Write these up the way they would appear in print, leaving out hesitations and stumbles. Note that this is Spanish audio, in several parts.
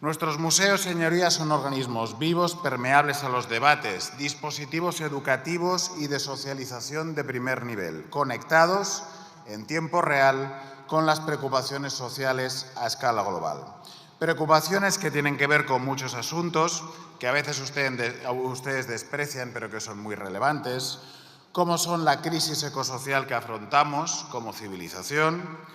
Nuestros museos, señorías, son organismos vivos, permeables a los debates, dispositivos educativos y de socialización de primer nivel, conectados en tiempo real con las preocupaciones sociales a escala global. Preocupaciones que tienen que ver con muchos asuntos que a veces ustedes desprecian, pero que son muy relevantes, como son la crisis ecosocial que afrontamos como civilización,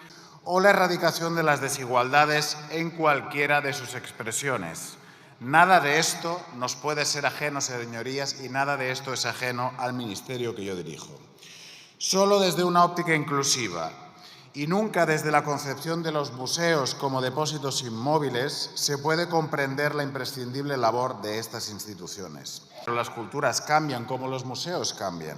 o la erradicación de las desigualdades en cualquiera de sus expresiones. Nada de esto nos puede ser ajeno, señorías, y nada de esto es ajeno al ministerio que yo dirijo. Solo desde una óptica inclusiva y nunca desde la concepción de los museos como depósitos inmóviles se puede comprender la imprescindible labor de estas instituciones. Pero las culturas cambian como los museos cambian.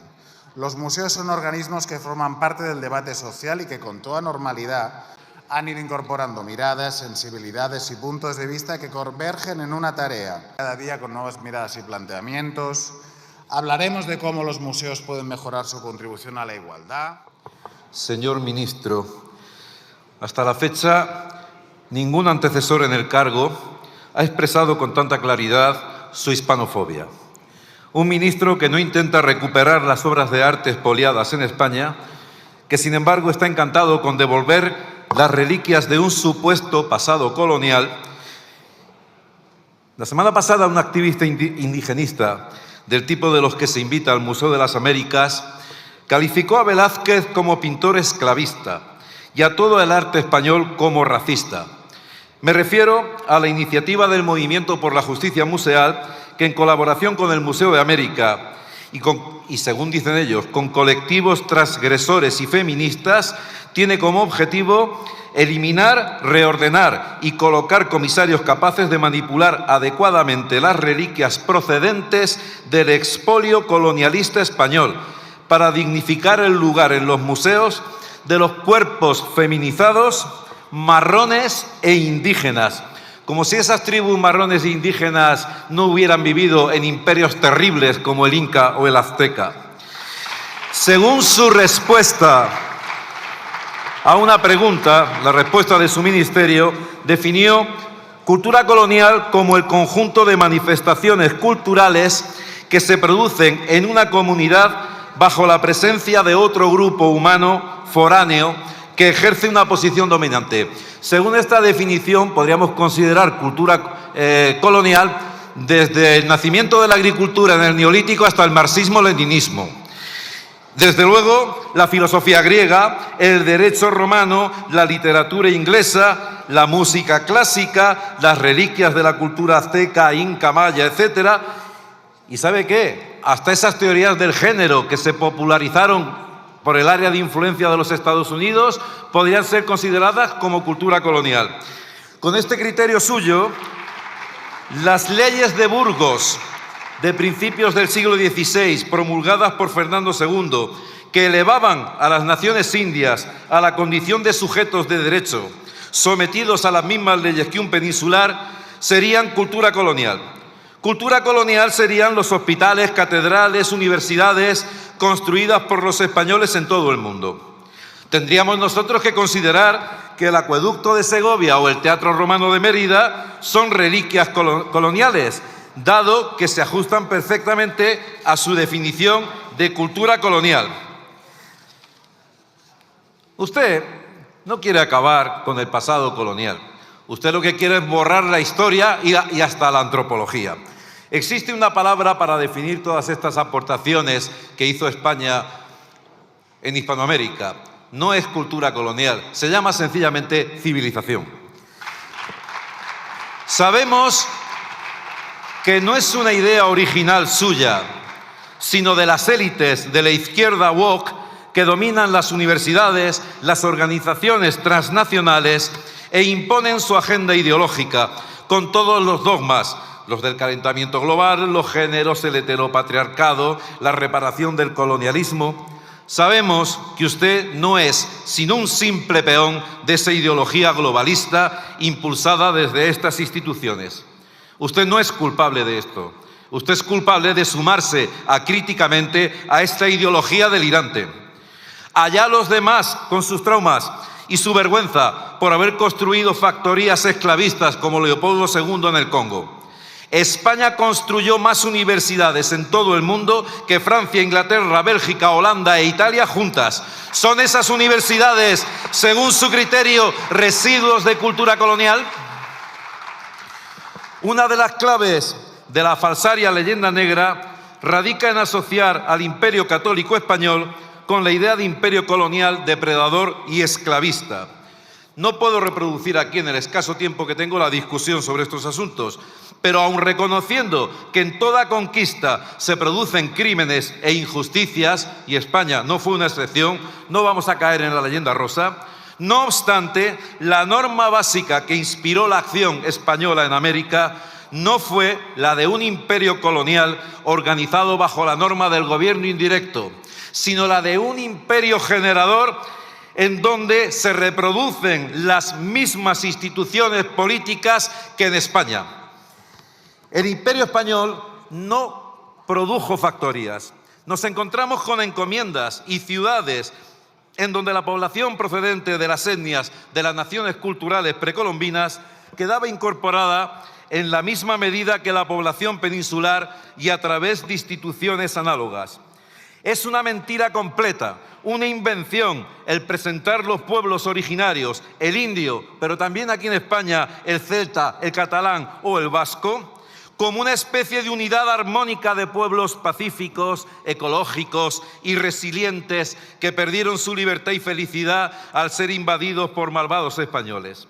Los museos son organismos que forman parte del debate social y que con toda normalidad han ido incorporando miradas, sensibilidades y puntos de vista que convergen en una tarea. Cada día con nuevas miradas y planteamientos. Hablaremos de cómo los museos pueden mejorar su contribución a la igualdad. Señor ministro, hasta la fecha ningún antecesor en el cargo ha expresado con tanta claridad su hispanofobia. Un ministro que no intenta recuperar las obras de arte expoliadas en España, que sin embargo está encantado con devolver las reliquias de un supuesto pasado colonial. La semana pasada un activista indigenista del tipo de los que se invita al Museo de las Américas calificó a Velázquez como pintor esclavista y a todo el arte español como racista. Me refiero a la iniciativa del Movimiento por la Justicia Museal, que en colaboración con el Museo de América y según dicen ellos, con colectivos transgresores y feministas, tiene como objetivo eliminar, reordenar y colocar comisarios capaces de manipular adecuadamente las reliquias procedentes del expolio colonialista español para dignificar el lugar en los museos de los cuerpos feminizados, marrones e indígenas, como si esas tribus marrones e indígenas no hubieran vivido en imperios terribles como el Inca o el Azteca. Según su respuesta a una pregunta, la respuesta de su ministerio definió cultura colonial como el conjunto de manifestaciones culturales que se producen en una comunidad bajo la presencia de otro grupo humano foráneo que ejerce una posición dominante. Según esta definición, podríamos considerar cultura colonial desde el nacimiento de la agricultura en el Neolítico hasta el marxismo-leninismo. Desde luego, la filosofía griega, el derecho romano, la literatura inglesa, la música clásica, las reliquias de la cultura azteca, inca, maya, etc. ¿Y sabe qué? Hasta esas teorías del género que se popularizaron por el área de influencia de los Estados Unidos, podrían ser consideradas como cultura colonial. Con este criterio suyo, las leyes de Burgos de principios del siglo XVI, promulgadas por Fernando II, que elevaban a las naciones indias a la condición de sujetos de derecho, sometidos a las mismas leyes que un peninsular, serían cultura colonial. Cultura colonial serían los hospitales, catedrales, universidades construidas por los españoles en todo el mundo. Tendríamos nosotros que considerar que el acueducto de Segovia o el Teatro Romano de Mérida son reliquias coloniales, dado que se ajustan perfectamente a su definición de cultura colonial. Usted no quiere acabar con el pasado colonial. Usted lo que quiere es borrar la historia y hasta la antropología. Existe una palabra para definir todas estas aportaciones que hizo España en Hispanoamérica. No es cultura colonial, se llama sencillamente civilización. Sabemos que no es una idea original suya, sino de las élites de la izquierda woke que dominan las universidades, las organizaciones transnacionales e imponen su agenda ideológica con todos los dogmas, los del calentamiento global, los géneros, el heteropatriarcado, la reparación del colonialismo. Sabemos que usted no es sino un simple peón de esa ideología globalista impulsada desde estas instituciones. Usted no es culpable de esto. Usted es culpable de sumarse acríticamente a esta ideología delirante. Allá los demás con sus traumas y su vergüenza por haber construido factorías esclavistas como Leopoldo II en el Congo. España construyó más universidades en todo el mundo que Francia, Inglaterra, Bélgica, Holanda e Italia juntas. ¿Son esas universidades, según su criterio, residuos de cultura colonial? Una de las claves de la falsaria leyenda negra radica en asociar al Imperio Católico Español con la idea de imperio colonial, depredador y esclavista. No puedo reproducir aquí en el escaso tiempo que tengo la discusión sobre estos asuntos, pero aun reconociendo que en toda conquista se producen crímenes e injusticias, y España no fue una excepción, no vamos a caer en la leyenda rosa. No obstante, la norma básica que inspiró la acción española en América no fue la de un imperio colonial organizado bajo la norma del gobierno indirecto, sino la de un imperio generador en donde se reproducen las mismas instituciones políticas que en España. El Imperio Español no produjo factorías. Nos encontramos con encomiendas y ciudades en donde la población procedente de las etnias de las naciones culturales precolombinas quedaba incorporada en la misma medida que la población peninsular y a través de instituciones análogas. Es una mentira completa, una invención, el presentar los pueblos originarios, el indio, pero también aquí en España el celta, el catalán o el vasco, como una especie de unidad armónica de pueblos pacíficos, ecológicos y resilientes que perdieron su libertad y felicidad al ser invadidos por malvados españoles.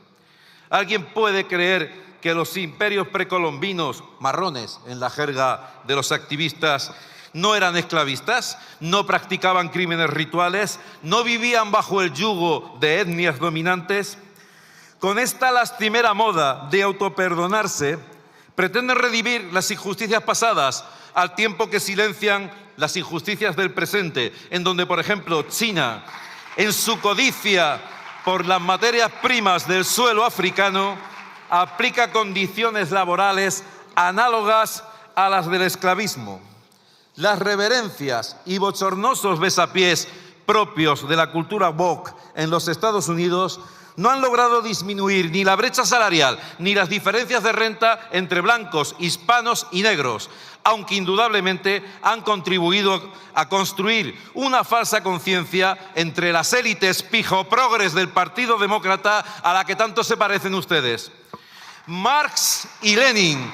¿Alguien puede creer que los imperios precolombinos, marrones en la jerga de los activistas, no eran esclavistas, no practicaban crímenes rituales, no vivían bajo el yugo de etnias dominantes? Con esta lastimera moda de autoperdonarse, pretenden redimir las injusticias pasadas al tiempo que silencian las injusticias del presente, en donde, por ejemplo, China, en su codicia por las materias primas del suelo africano, aplica condiciones laborales análogas a las del esclavismo. Las reverencias y bochornosos besapiés propios de la cultura woke en los Estados Unidos no han logrado disminuir ni la brecha salarial ni las diferencias de renta entre blancos, hispanos y negros, aunque indudablemente han contribuido a construir una falsa conciencia entre las élites pijo-progres del Partido Demócrata a la que tanto se parecen ustedes. Marx y Lenin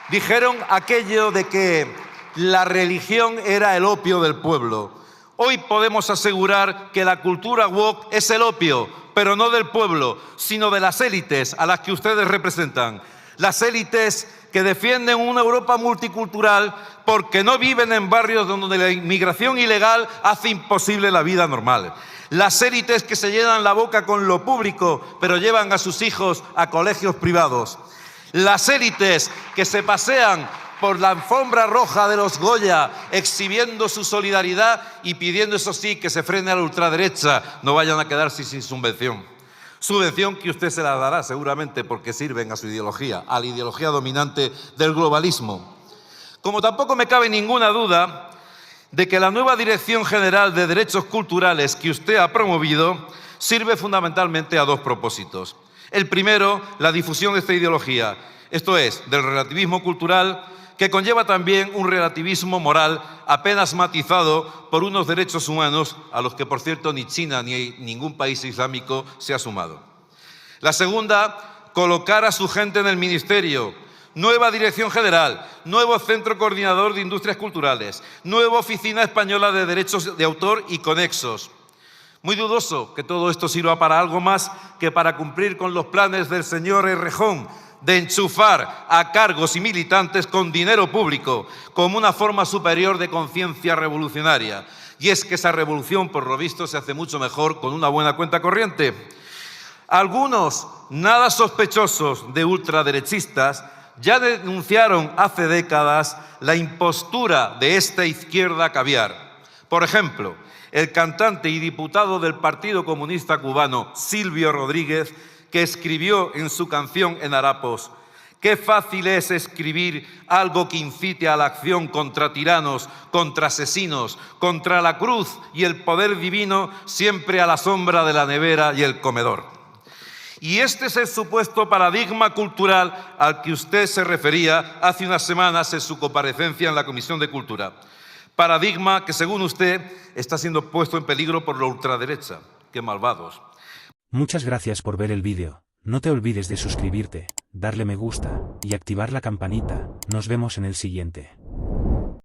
dijeron aquello de que la religión era el opio del pueblo. Hoy podemos asegurar que la cultura woke es el opio, pero no del pueblo, sino de las élites a las que ustedes representan. Las élites que defienden una Europa multicultural porque no viven en barrios donde la inmigración ilegal hace imposible la vida normal. Las élites que se llenan la boca con lo público, pero llevan a sus hijos a colegios privados. Las élites que se pasean por la alfombra roja de los Goya, exhibiendo su solidaridad y pidiendo, eso sí, que se frene a la ultraderecha, no vayan a quedarse sin subvención. Subvención que usted se la dará seguramente porque sirven a su ideología, a la ideología dominante del globalismo. Como tampoco me cabe ninguna duda de que la nueva Dirección General de Derechos Culturales que usted ha promovido sirve fundamentalmente a dos propósitos. El primero, la difusión de esta ideología, esto es, del relativismo cultural, que conlleva también un relativismo moral apenas matizado por unos derechos humanos a los que, por cierto, ni China ni ningún país islámico se ha sumado. La segunda, colocar a su gente en el ministerio. Nueva Dirección General, nuevo Centro Coordinador de Industrias Culturales, nueva Oficina Española de Derechos de Autor y conexos. Muy dudoso que todo esto sirva para algo más que para cumplir con los planes del señor Errejón de enchufar a cargos y militantes con dinero público como una forma superior de conciencia revolucionaria. Y es que esa revolución, por lo visto, se hace mucho mejor con una buena cuenta corriente. Algunos, nada sospechosos de ultraderechistas, ya denunciaron hace décadas la impostura de esta izquierda caviar. Por ejemplo, el cantante y diputado del Partido Comunista Cubano, Silvio Rodríguez, que escribió en su canción En Harapos Qué fácil es escribir algo que incite a la acción contra tiranos, contra asesinos, contra la cruz y el poder divino, siempre a la sombra de la nevera y el comedor. Y este es el supuesto paradigma cultural al que usted se refería hace unas semanas en su comparecencia en la Comisión de Cultura. Paradigma que, según usted, está siendo puesto en peligro por la ultraderecha. ¡Qué malvados! Muchas gracias por ver el vídeo. No te olvides de suscribirte, darle me gusta y activar la campanita. Nos vemos en el siguiente.